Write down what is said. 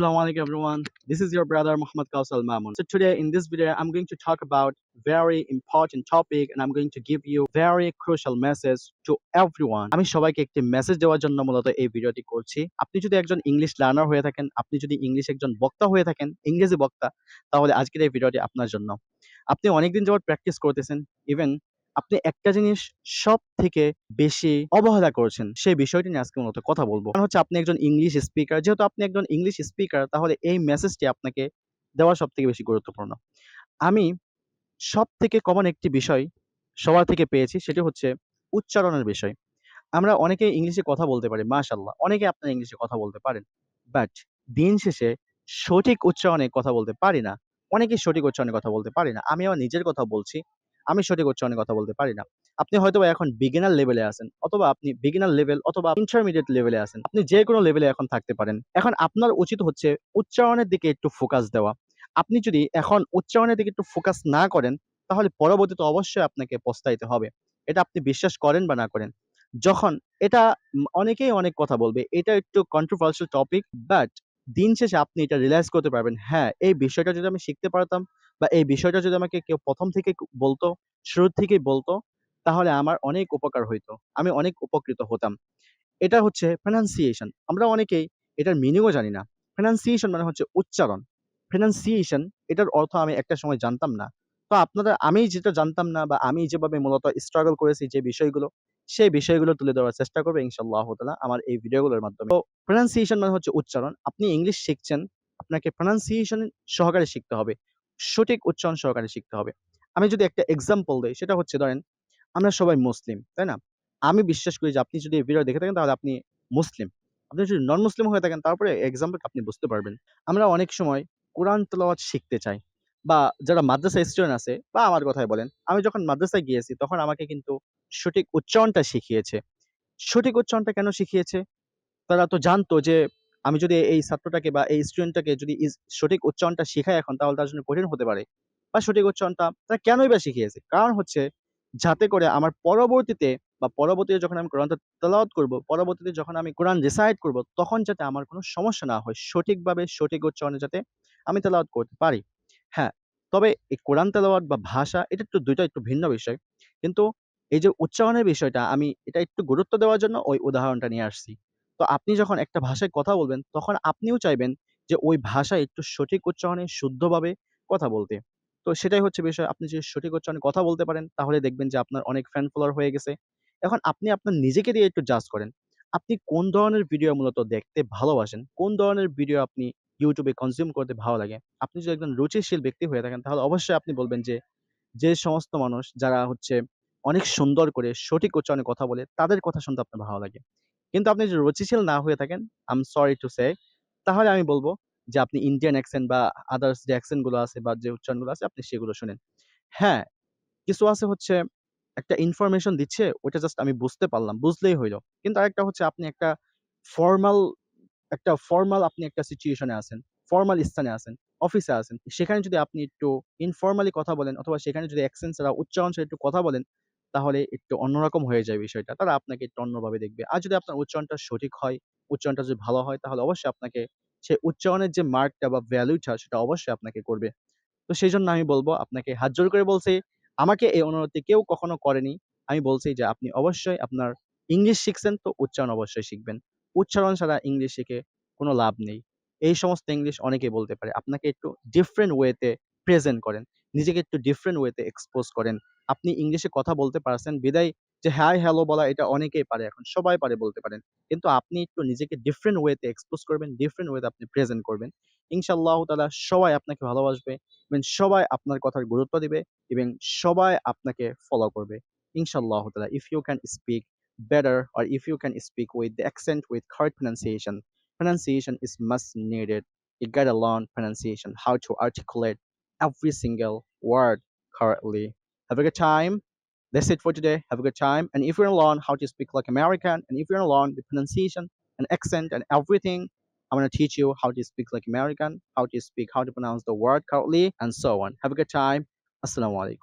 Assalamu alaikum everyone. This is your brother Muhammad Kausal Mamun. So today in this video I'm going to talk about very important topic and I'm going to give you very crucial message to everyone. আমি সবাইকে একটি message দেওয়ার জন্য মূলত এই ভিডিওটি করছি। আপনি যদি একজন ইংলিশ লার্নার হয়ে থাকেন, আপনি যদি ইংলিশ একজন বক্তা হয়ে থাকেন, ইংরেজি বক্তা, তাহলে আজকের এই ভিডিওটি আপনার জন্য। আপনি অনেকদিন যাবত প্র্যাকটিস করতেছেন, ইভেন আপনি একটা জিনিস সব থেকে বেশি অবহেলা করছেন, সেই বিষয়টি নিয়ে আজকে মূলত কথা বলবো। কারণ হচ্ছে আপনি একজন ইংলিশ স্পিকার, যেহেতু আপনি একজন ইংলিশ স্পিকার তাহলে এই মেসেজটি আপনাকে দেওয়া সব থেকে বেশি গুরুত্বপূর্ণ। আমি সব থেকে কমন একটি বিষয় সবার থেকে পেয়েছি, সেটি হচ্ছে উচ্চারণের বিষয়। আমরা অনেকে ইংলিশে কথা বলতে পারি, মাশাআল্লাহ, অনেকে আপনারা ইংলিশে কথা বলতে পারেন, বাট দিন শেষে সঠিক উচ্চারণে কথা বলতে পারি না। অনেকেই সঠিক উচ্চারণে কথা বলতে পারি না। আমি আমার নিজের কথা বলছি, আমি সঠিক উচ্চারণে কথা বলতে পারি না। আপনি হয়তোবা এখন বিগিনার লেভেলে আছেন, অথবা আপনি বিগিনার লেভেল অথবা ইন্টারমিডিয়েট লেভেলে আছেন। আপনি যে কোনো লেভেলে এখন থাকতে পারেন। এখন আপনার উচিত হচ্ছে উচ্চারণের দিকে একটু ফোকাস দেওয়া। আপনি যদি এখন উচ্চারণের দিকে একটু ফোকাস না করেন, তাহলে পরবর্তীতে অবশ্যই আপনাকে পস্তাইতে হবে। এটা আপনি বিশ্বাস করেন বা না করেন। যখন এটা অনেকেই অনেক কথা বলবে, এটা একটু কন্ট্রোভার্সিয়াল টপিক, বাট দিন শেষে আপনি এটা রিয়ালাইজ করতে পারবেন, হ্যাঁ, এই বিষয়টা যদি আমি শিখতে পারতাম বা এই বিষয়টা যদি আমাকে কেউ প্রথম থেকে বলতো, শুরুর থেকেই বলতো, তাহলে আমার অনেক উপকার হইতো। আমি অনেক উপকৃত হতাম। এটা হচ্ছে প্রনাউন্সিয়েশন। আমরা অনেকেই এটার মিনিংও জানি না। প্রনাউন্সিয়েশন মানে হচ্ছে উচ্চারণ। প্রনাউন্সিয়েশন এটার অর্থ আমি একটা সময় জানতাম না। তো আমি যেটা জানতাম না বা আমি যেভাবে মূলত স্ট্রাগল করেছি যে বিষয়গুলো, সেই বিষয়গুলো তুলে ধরার চেষ্টা করব ইনশাআল্লাহ তাআলা আমার এই ভিডিওগুলোর মাধ্যমে। তো প্রনাউন্সিয়েশন মানে হচ্ছে উচ্চারণ। আপনি ইংলিশ শিখছেন, আপনাকে প্রনাউন্সিয়েশন সহকারে শিখতে হবে। সঠিক উচ্চারণ সহকারে শিখতে হবে। আমি যদি একটা এক্সাম্পল দেই, সেটা হচ্ছে ধরেন আমরা সবাই মুসলিম, তাই না? আমি বিশ্বাস করি যে আপনি যদি এই ভিডিও দেখে থাকেন তাহলে আপনি মুসলিম। আপনি যদি নন মুসলিম হয়ে থাকেন তারপরে এক্সাম্পলটা আপনি বুঝতে পারবেন। আমরা অনেক সময় কোরআন তেলাওয়াত শিখতে চাই, বা যারা মাদ্রাসা স্টুডেন্ট আছে বা আমার কথাই বলেন, আমি যখন মাদ্রাসায় গিয়েছি তখন আমাকে কিন্তু সঠিক উচ্চারণটা শিখিয়েছে। সঠিক উচ্চারণটা কেন শিখিয়েছে? তারা তো জানতো যে আমি যদি এই ছাত্রটাকে বা এই স্টুডেন্টটাকে যদি সঠিক উচ্চারণটা শিখাই এখন, তাহলে তার জন্য কঠিন হতে পারে। বা সঠিক উচ্চারণটা তারা কেনই বা শিখিয়েছে? কারণ হচ্ছে যাতে করে আমার পরবর্তীতে যখন আমি কোরআনটা তেলাওয়াত করব, পরবর্তীতে যখন আমি কোরআন রিসাইট করব, তখন যাতে আমার কোনো সমস্যা না হয়। সঠিকভাবে সঠিক উচ্চারণে যাতে আমি তেলাওয়াত করতে পারি। হ্যাঁ, তবে এই কোরআন তেলাওয়াত বা ভাষা এটা একটু ২ টা একটু ভিন্ন বিষয়। কিন্তু এই যে উচ্চারণের বিষয়টা, আমি এটা একটু গুরুত্ব দেওয়ার জন্য ওই উদাহরণটা নিয়ে আসছি। তো আপনি যখন একটা ভাষায় কথা বলবেন, তখন আপনিও চাইবেন যে ওই ভাষায় একটু সঠিক উচ্চারণে শুদ্ধভাবে কথা বলতে। তো সেটাই হচ্ছে বিষয়। আপনি যদি সঠিক উচ্চারণে কথা বলতে পারেন, তাহলে দেখবেন যে আপনার অনেক ফ্যান ফলোয়ার হয়ে গেছে। এখন আপনি আপনার নিজেকে দিয়ে একটু জাজ করেন। আপনি কোন ধরনের ভিডিও মূলত দেখতে ভালোবাসেন? কোন ধরনের ভিডিও আপনি YouTube এ কনজিউম করতে ভালো লাগে? আপনি যদি একজন রুচিশীল ব্যক্তি হয়ে থাকেন, তাহলে অবশ্যই আপনি বলবেন যে, যে সমস্ত মানুষ যারা হচ্ছে অনেক সুন্দর করে সঠিক উচ্চারণে কথা বলে, তাদের কথা শুনতে আপনার ভালো লাগে। কিন্তু আপনি যদি রুচিশীল না হয়ে থাকেন, I am sorry to say, তাহলে আমি বলব যে আপনি ইন্ডিয়ান অ্যাকসেন্ট বা আদার্স যে অ্যাকসেন্ট গুলো আছে বা যে উচ্চারণগুলো আছে আপনি সেগুলো শোনেন। হ্যাঁ, কিছু আছে হচ্ছে একটা ইনফরমেশন দিচ্ছে, ওইটা জাস্ট আমি বুঝতে পারলাম, বুঝলেই হইল। কিন্তু আরেকটা হচ্ছে আপনি ফরমাল ফরমাল আপনি একটা সিচুয়েশন এ আছেন, ফরমাল স্থানে আছেন, অফিসে আছেন। সেখানে যদি আপনি একটু ইনফরমালি কথা বলেন, অথবা সেখানে যদি অ্যাকসেন্ট ছাড়া উচ্চারণ ছাড়া একটু কথা বলেন, তাহলে একটু অন্যরকম হয়ে যায় বিষয়টা। তারা আপনাকে একটু অন্যভাবে দেখবে। আর যদি আপনার উচ্চারণটা সঠিক হয়, উচ্চারণটা যদি ভালো হয়, তাহলে অবশ্যই আপনাকে সেই উচ্চারণের যে মার্কটা বা ভ্যালুটা সেটা অবশ্যই আপনাকে করবে। তো সেইজন্য আমি বলব, আপনাকে হাত জোড় করে বলছি, আমাকে এই অনুরোধটি কেউ কখনো করেনি। আমি বলছি যে আপনি অবশ্যই আপনার ইংলিশ শিখছেন তো উচ্চারণ অবশ্যই শিখবেন। উচ্চারণ ছাড়া ইংলিশ শিখে কোনো লাভ নেই। এই সমস্ত ইংলিশ অনেকেই বলতে পারে। আপনাকে একটু ডিফারেন্ট ওয়েতে প্রেজেন্ট করেন। নিজেকে একটু ডিফারেন্ট ওয়েতে এক্সপোজ করেন। আপনি ইংলিশে কথা বলতে পারছেন বিধায় যে হাই, হ্যালো বলা এটা অনেকেই পারে এখন। সবাই পারে বলতে পারেন। কিন্তু আপনি একটু নিজেকে ডিফারেন্ট ওয়েতে এক্সপোজ করবেন, ডিফারেন্ট ওয়েতে আপনি প্রেজেন্ট করবেন। ইনশাআল্লাহ তাআলা সবাই আপনাকে ভালোবাসবে এবং সবাই আপনার কথার গুরুত্ব দিবে এবং সবাই আপনাকে ফলো করবে। ইনশাআল্লাহ তাআলা, if you can speak better or if you can speak with the accent with correct pronunciation, pronunciation is must needed. You gotta learn pronunciation, how to articulate every single word correctly. Have a good time. That's it for today. Have a good time. And if you want to learn how to speak like American, and if you want to learn the pronunciation and accent and everything, I'm going to teach you how to speak like American, how to speak, how to pronounce the word correctly, and so on. Have a good time. Assalamu alaikum.